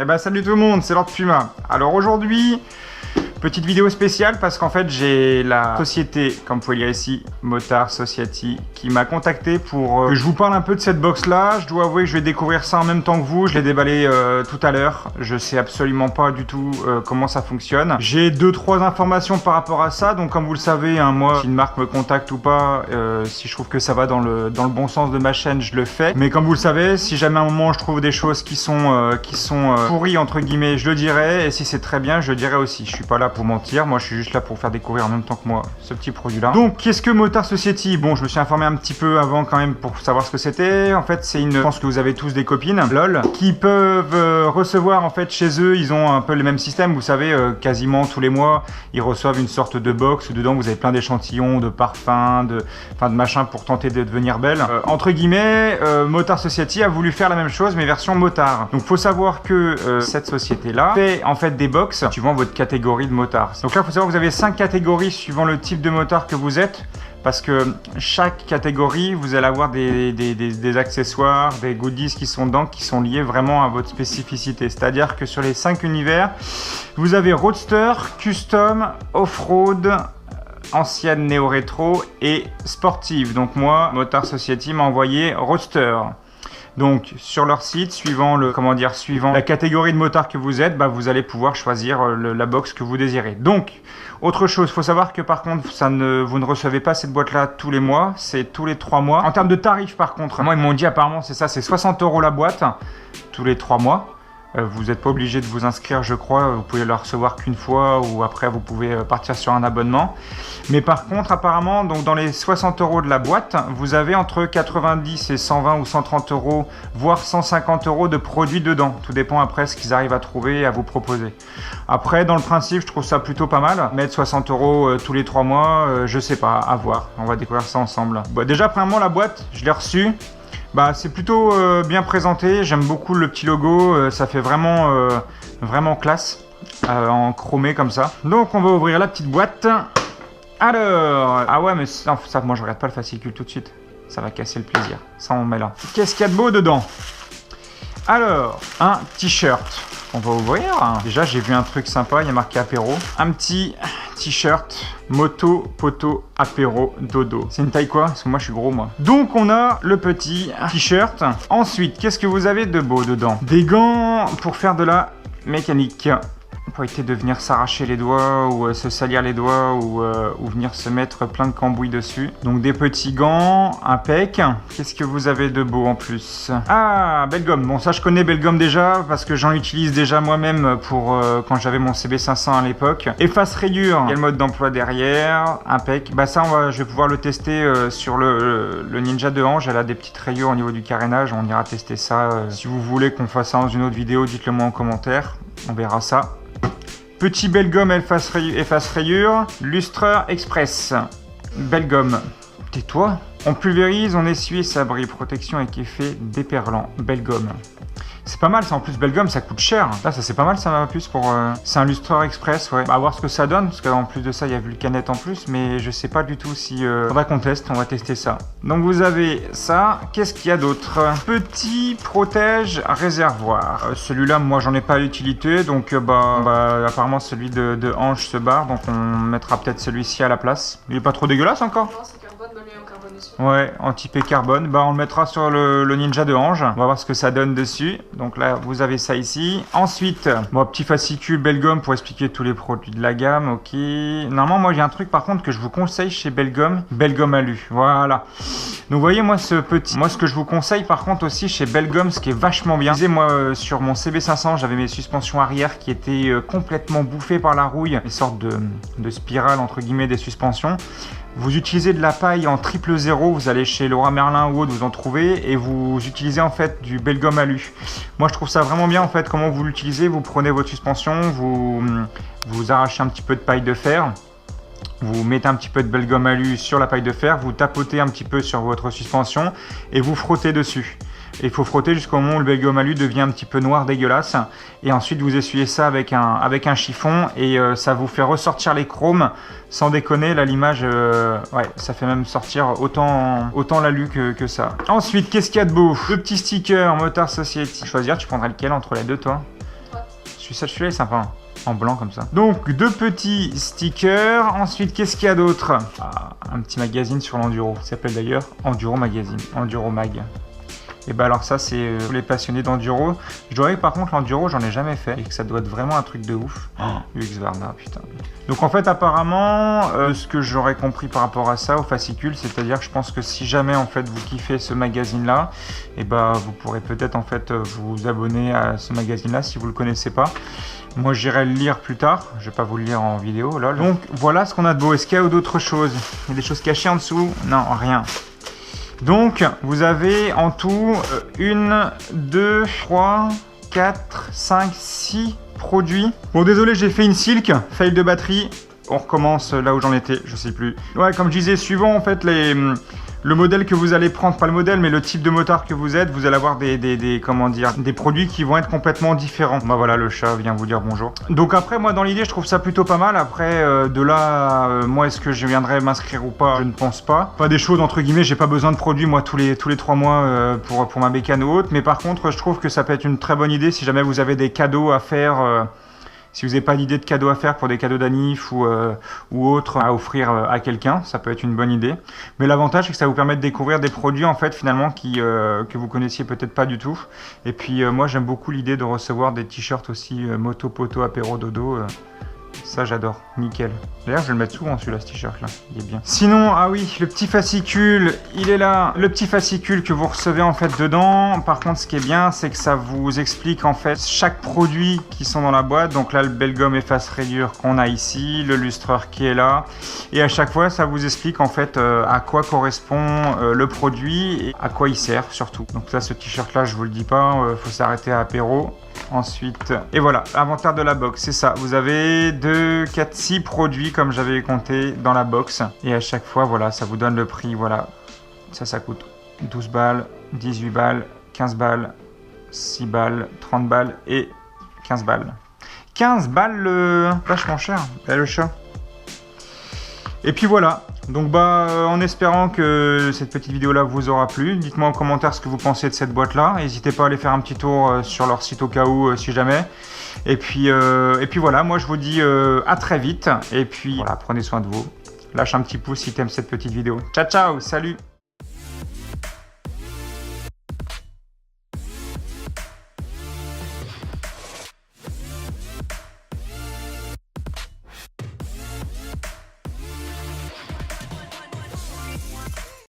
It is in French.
Eh ben salut tout le monde, c'est Lord Puma. Alors aujourd'hui, petite vidéo spéciale parce qu'en fait j'ai la société, comme vous pouvez lire ici, Motard Society, qui m'a contacté pour que je vous parle un peu de cette box là. Je dois avouer que je vais découvrir ça en même temps que vous, je l'ai déballé tout à l'heure. Je sais absolument pas du tout comment ça fonctionne. J'ai 2-3 informations par rapport à ça, donc comme vous le savez, hein, moi, si une marque me contacte ou pas, si je trouve que ça va dans le bon sens de ma chaîne, je le fais. Mais comme vous le savez, si jamais à un moment je trouve des choses qui sont pourries entre guillemets, je le dirai, et si c'est très bien, je le dirai aussi. Je suis pas là pour mentir, moi je suis juste là pour faire découvrir en même temps que moi ce petit produit là. Donc qu'est-ce que Motard Society? Bon, je me suis informé un petit peu avant quand même pour savoir ce que c'était. En fait c'est une, je pense que vous avez tous des copines, lol, qui peuvent recevoir en fait chez eux, ils ont un peu le même système, vous savez, quasiment tous les mois ils reçoivent une sorte de box où dedans vous avez plein d'échantillons, de parfums, de machins pour tenter de devenir belle. Entre guillemets, Motard Society a voulu faire la même chose mais version motard. Donc faut savoir que cette société là fait en fait des box suivant votre catégorie de motard. Donc là, il faut savoir que vous avez 5 catégories suivant le type de motard que vous êtes. Parce que chaque catégorie, vous allez avoir des accessoires, des goodies qui sont dedans, qui sont liés vraiment à votre spécificité. C'est-à-dire que sur les 5 univers, vous avez Roadster, Custom, Off-Road, ancienne néo-rétro et sportive. Donc moi, Motard Society m'a envoyé Roadster. Donc sur leur site, suivant la catégorie de motard que vous êtes, bah, vous allez pouvoir choisir la box que vous désirez. Donc autre chose, il faut savoir que par contre vous ne recevez pas cette boîte là tous les mois, c'est tous les 3 mois. En termes de tarifs par contre, moi ils m'ont dit apparemment c'est ça, c'est 60 € la boîte tous les 3 mois. Vous n'êtes pas obligé de vous inscrire, je crois. Vous pouvez la recevoir qu'une fois ou après vous pouvez partir sur un abonnement. Mais par contre, apparemment, donc dans les 60 € de la boîte, vous avez entre 90 et 120 ou 130 €, voire 150 € de produits dedans. Tout dépend après ce qu'ils arrivent à trouver et à vous proposer. Après, dans le principe, je trouve ça plutôt pas mal. Mettre 60 € tous les 3 mois, je sais pas, à voir. On va découvrir ça ensemble. Bon, déjà, premièrement, la boîte, je l'ai reçue. Bah, c'est plutôt bien présenté, j'aime beaucoup le petit logo, ça fait vraiment classe, en chromé comme ça. Donc on va ouvrir la petite boîte. Alors, ah ouais mais ça moi je regarde pas le fascicule tout de suite, ça va casser le plaisir, ça on met là. Qu'est-ce qu'il y a de beau dedans? Alors, un t-shirt. On va ouvrir. Déjà, j'ai vu un truc sympa, il y a marqué apéro. Un petit t-shirt moto, poto, apéro, dodo. C'est une taille quoi? Parce que moi, je suis gros, moi. Donc, on a le petit t-shirt. Ensuite, qu'est-ce que vous avez de beau dedans? Des gants pour faire de la mécanique. Pour éviter de venir s'arracher les doigts ou se salir les doigts ou venir se mettre plein de cambouis dessus. Donc des petits gants, un pec. Qu'est-ce que vous avez de beau en plus? Ah, Belgum. Bon, ça je connais Belgum déjà parce que j'en utilise déjà moi-même pour quand j'avais mon CB500 à l'époque. Efface rayure. Il y a le mode d'emploi derrière. Un pec. Bah ça, je vais pouvoir le tester sur le Ninja de Ange. Elle a des petites rayures au niveau du carénage. On ira tester ça. Si vous voulez qu'on fasse ça dans une autre vidéo, dites-le moi en commentaire. On verra ça. Petit Belgum efface rayure, lustreur express. Belgum, tais-toi. On pulvérise, on essuie, sabri, protection avec effet déperlant. Belgum. C'est pas mal ça, en plus Belgum ça coûte cher. Là ça c'est pas mal ça m'a plus pour... C'est un lustreur express, ouais. Bah, à voir ce que ça donne, parce qu'en plus de ça il y a Vulcanette en plus, mais je sais pas du tout si... Faudra qu'on teste, on va tester ça. Donc vous avez ça, qu'est-ce qu'il y a d'autre? Petit protège réservoir. Celui-là moi j'en ai pas l'utilité, donc apparemment celui de Ange se barre, donc on mettra peut-être celui-ci à la place. Il est pas trop dégueulasse encore? Non, c'est carbone, mais en carbone dessus. Ouais, anti-P carbone, bah on le mettra sur le Ninja de Ange, on va voir ce que ça donne dessus. Donc là, vous avez ça ici. Ensuite, bon, petit fascicule Belgum pour expliquer tous les produits de la gamme. Ok. Normalement, moi, j'ai un truc par contre que je vous conseille chez Belgum. Belgum Alu. Voilà. Donc, vous voyez, moi, ce que je vous conseille par contre aussi chez Belgum, ce qui est vachement bien. Vous savez, moi, sur mon CB500, j'avais mes suspensions arrière qui étaient complètement bouffées par la rouille. Une sorte de spirale, entre guillemets, des suspensions. Vous utilisez de la paille en 000, vous allez chez Leroy Merlin ou autre, vous en trouvez, et vous utilisez en fait du Belgum Alu. Moi je trouve ça vraiment bien en fait, comment vous l'utilisez, vous prenez votre suspension, vous arrachez un petit peu de paille de fer, vous mettez un petit peu de Belgum Alu sur la paille de fer, vous tapotez un petit peu sur votre suspension et vous frottez dessus. Et il faut frotter jusqu'au moment où le Belgum Alu devient un petit peu noir dégueulasse. Et ensuite vous essuyez ça avec un chiffon et ça vous fait ressortir les chromes. Sans déconner, là l'image, ouais, ça fait même sortir autant l'alu que ça. Ensuite, qu'est-ce qu'il y a de beau? Le petit sticker Motard Society. Choisir, tu prendrais lequel entre les deux toi? Celui-là est sympa, hein, en blanc comme ça. Donc 2 petits stickers. Ensuite, qu'est-ce qu'il y a d'autre? Un petit magazine sur l'enduro. Ça s'appelle d'ailleurs Enduro Magazine, Enduro Mag. Et bah alors ça c'est pour les passionnés d'enduro. Je dois dire par contre l'enduro j'en ai jamais fait et que ça doit être vraiment un truc de ouf. UX Varna, putain. Donc en fait apparemment ce que j'aurais compris par rapport à ça au fascicule, c'est-à-dire que je pense que si jamais en fait vous kiffez ce magazine là, et bah vous pourrez peut-être en fait vous abonner à ce magazine là si vous le connaissez pas. Moi j'irai le lire plus tard, je vais pas vous le lire en vidéo là. Donc voilà ce qu'on a de beau. Est-ce qu'il y a d'autres choses? Il y a des choses cachées en dessous? Non, rien. Donc, vous avez en tout 1, 2, 3, 4, 5, 6 produits. Bon, désolé, j'ai fait une silk, fail de batterie. On recommence là où j'en étais, je sais plus. Ouais, comme je disais, suivant en fait le modèle que vous allez prendre, pas le modèle, mais le type de motard que vous êtes, vous allez avoir comment dire, des produits qui vont être complètement différents. Bah voilà, le chat vient vous dire bonjour. Donc après, moi dans l'idée, je trouve ça plutôt pas mal. Après, de là, moi, est-ce que je viendrai m'inscrire ou pas? Je ne pense pas. Pas des choses, entre guillemets, j'ai pas besoin de produits, moi, tous les 3 mois pour ma bécane ou autre. Mais par contre, je trouve que ça peut être une très bonne idée si jamais vous avez des cadeaux à faire. Si vous n'avez pas d'idée de cadeaux à faire pour des cadeaux d'anniv ou autres à offrir à quelqu'un, ça peut être une bonne idée. Mais l'avantage, c'est que ça vous permet de découvrir des produits en fait finalement que vous connaissiez peut-être pas du tout. Et puis moi, j'aime beaucoup l'idée de recevoir des t-shirts aussi moto, poto, apéro, dodo. Ça, j'adore. Nickel. D'ailleurs, je vais le mettre souvent celui-là, ce t-shirt là. Il est bien. Sinon, ah oui, le petit fascicule, il est là. Le petit fascicule que vous recevez en fait dedans. Par contre, ce qui est bien, c'est que ça vous explique en fait chaque produit qui sont dans la boîte. Donc là, le Belgum efface rayure qu'on a ici, le lustreur qui est là. Et à chaque fois, ça vous explique en fait à quoi correspond le produit et à quoi il sert surtout. Donc ça, ce t-shirt là, je vous le dis pas, faut s'arrêter à apéro. Ensuite, et voilà, l'inventaire de la box, c'est ça. Vous avez 2, 4, 6 produits comme j'avais compté dans la box. Et à chaque fois, voilà, ça vous donne le prix, voilà. Ça coûte 12 balles, 18 balles, 15 balles, 6 balles, 30 balles et 15 balles. 15 balles, vachement cher, le chat. Et puis voilà, donc en espérant que cette petite vidéo là vous aura plu, dites-moi en commentaire ce que vous pensez de cette boîte là, n'hésitez pas à aller faire un petit tour sur leur site au cas où si jamais. Et puis voilà, moi je vous dis à très vite, et puis voilà, prenez soin de vous, lâche un petit pouce si tu aimes cette petite vidéo. Ciao ciao, salut!